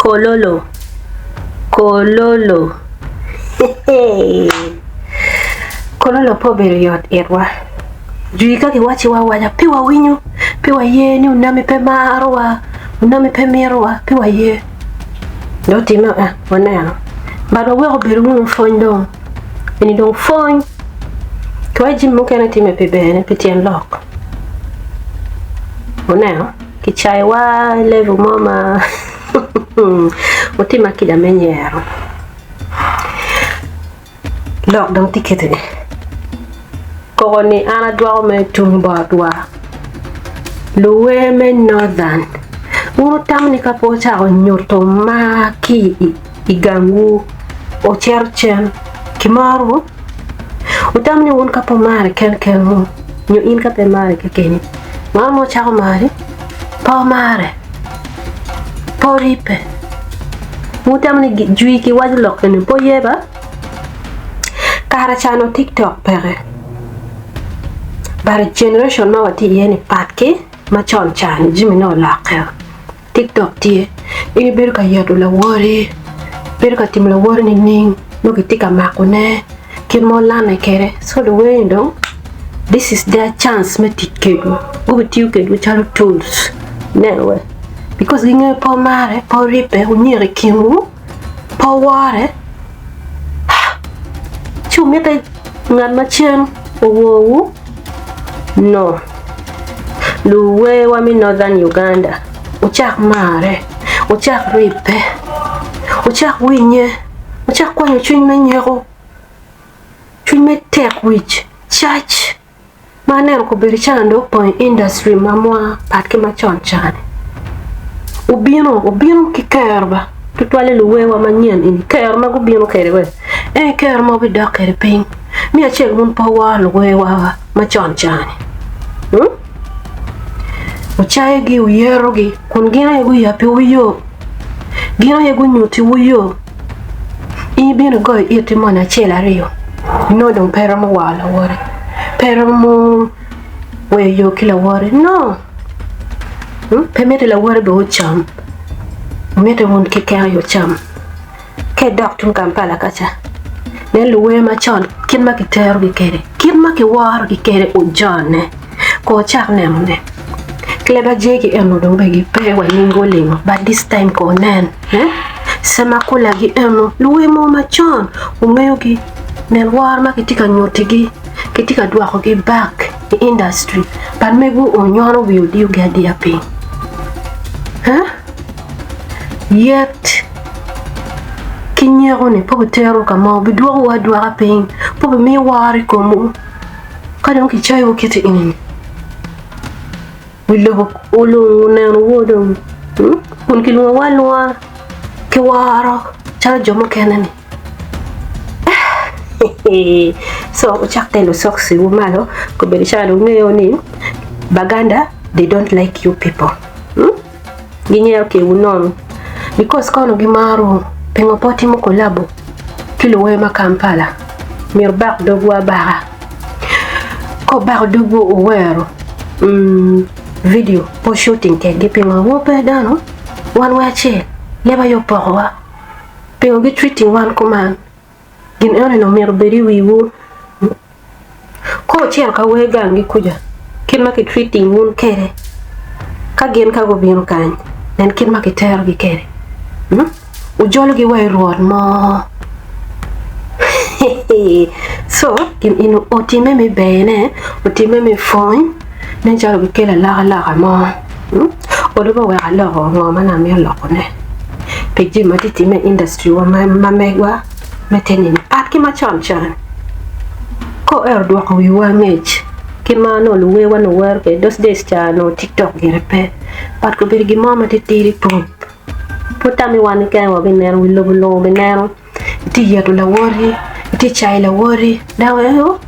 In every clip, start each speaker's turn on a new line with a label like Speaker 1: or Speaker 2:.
Speaker 1: Kololo. Kololo po beriot irwa. Juika ki wachi wa wanya piwa winyu. Piwa ye ni unami pe marwa. Unami pe mirwa. Piwa ye. Doti me wana. Bado we obiru mu fondo. Eni don fon. Kwa jimu kena time pe bene petien lock. Wana. Kichai wa levu mama. Utima kida menyero. Lock dong ticket. Koroni ana dwa me tumba dwa. Luwe me northern. Unu tamni kapocha onyoto maki igangu o cherchen kimaru. Utamni un kapo mare ken mu. Nyo in kape mare kekeni. Mamo chako mare. Pa mare. Po ripe. Utamni juiki wajlok ni po yeba. Kara chano TikTok pere. Bari generation ma wati yeni patke ma chon chan jimi no lakhe. TikTok tie ini berka yadu la wori berka tim la wori ni ning no kitika makune kin mo lana kere so the way ndo this is their chance me tikedu go tiukedu chalo tools newe because ginge po mare po ripe unyere kimu po ware chumete ngan machen owo no luwe wa mi northern Uganda uchak mare uchak ripe uchak winye uchak kwanyo chuny menyero chuny me tek wich chach manero ko beri chando point industry mamwa patke machon chane ubino kikerba tutwale luwe wa manyen ini kerma gubino kere we kerma bi dokere ping mi achel mun power luwe wa machon chane uchaye gi uyero gi kun gina yegu yapi uyo gina yegu nyuti uyo ibino go iti mona chela rio no don pera mo wala wore pera mo we yo kila wore no pemete la wore be ucham mete won ke ka yo cham ke doctor Kampala kacha ne luwe ma chon kin ma kitero gi kere kin ma ki war gi kere ujane ko chak ne mne Kleba jeki eno don begi pewa ningo lingo but this time ko nen sema kula gi eno luwe mo machon ungeyo gi nen war ma kitika nyotigi kitika dwa ko gi back the industry but megu onyono will you get the pay yet kinyero ne po tero kama bidwa wa dwa pay po mi wari komu kadon ki chayo kiti ini Willow ulu nen wodum kun kilwa walwa ke waro cha jomo kenani so uchakte lo soksi umalo ko berishado ngeyo ni Baganda they don't like you people ginyer ke unon because kono Gimara pengo poti mo kolabo kilo we ma Kampala mir bak dogwa bara ko bak dogwo owero video po shooting ke gipinga wope dano one way che leba yo porwa pengo gi treating one command gin ene no mer beri wiwu ko chen ka we gangi kuja kin ma ki treating un kere ka gen ka go bino kan nen kin ma ki ter gi kere ujolo gi way ruot mo so gin ino otime me bene otime me phone nen jalo bi kela la mo odo ba wa la ngo mana mi lo ne peji matiti me industry wa mamegwa meteni pat ki ma chon ko do ko wi wa ngech kin ma no luwe wa no wer ke dos days cha no TikTok gi repe pat ko bir gi mama ti tiri potami wan ke wa biner wi lo biner ti yeto la wori ti chai la wori dawe yo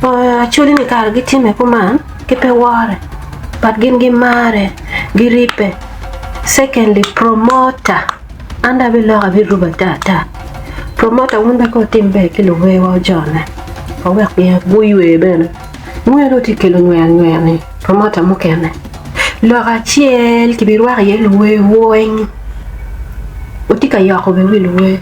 Speaker 1: Acholi ni kar gi time kuman kepe ware but gin Gimara giripe secondly promoter anda biloga biruba tata promoter wunda ko timbe kilo wewa jone o wek ya buywe ben mwero ti kilo nwen promoter mukene loga chiel kibirwa ye luwe woing Utika yako be wilwe.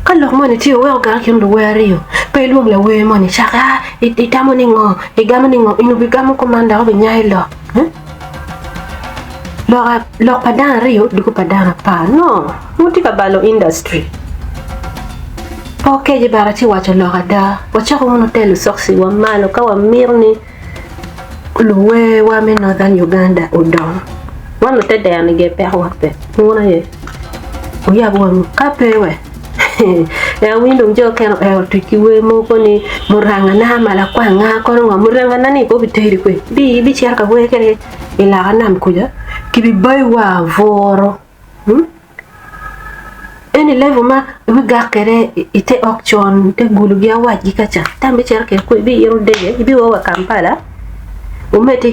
Speaker 1: Kalau mana tio we ogar kin luwe rio. Pe luong la we mani chaka itamo ningo, igamo ningo, inubigamo komanda be nyailo. Lo padana rio duku padana pa. No, utika balo industry. Okay, barati wacha logada. Wacha ko mono telu soksi wa malo ka wa mirni. Luwe wa me northern Uganda udon. Wano tede ya nige pe wakpe. Ngona ye. Uya bwa kapewe. Ya windo njo keno tukiwe moko ni muranga na mala kwa nga kono nga muranga na ni ko biteri kwe. Bi chiarka we kere ila na mkuja. Kibi bay wa voro. Eni level ma wiga kere ite auction te gulugia waji kacha. Tambe chiarka kwe bi yero dege bi wa Kampala. Umete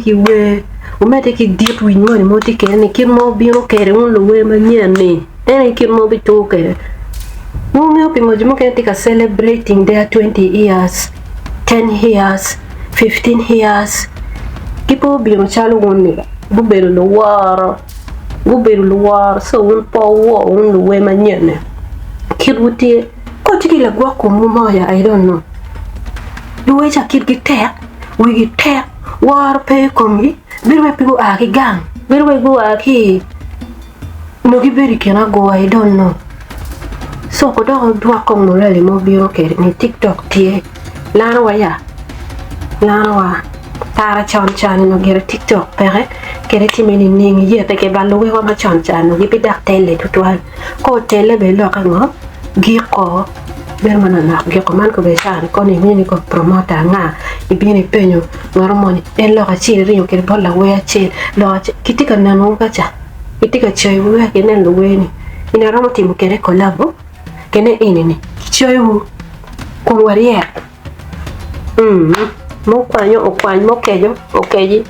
Speaker 1: ki dit win mo ti kere ni kirmo biro kere un luwe ma nyane. Eni kirmo bi to kere. Mungu pimo jumo kene tika celebrating their 20 years, 10 years, 15 years. Kipo biro chalu wonila. Guberu luwar, so un powo un luwe ma nyane. Kiruti ko tiki la gwa ko moya, I don't know. Luwe cha kid gitek, we gitek, war pe kongi, birwe pigu aki gang, birwe gu aki no giberi kena go, I don't know. So ko do dua kong no lele mo biro kere ni TikTok tie lana wa tara chan no gere TikTok pere kere timeni ningi ye te ke baluwe wa ma chan no gibi dak tele tutuan ko tele be lo kango giko bermana na giko man ko be chan ko ni ko promota nga ibini penyo ngoromoni en lo ka chiri rinyo kere bola we chi lo kitika nanu ka cha kitika choi we kenen luwe ni ina romo timu kere kolabo kene inini choyu kwa warier mo kwanyo okwanyo mo kejo okeji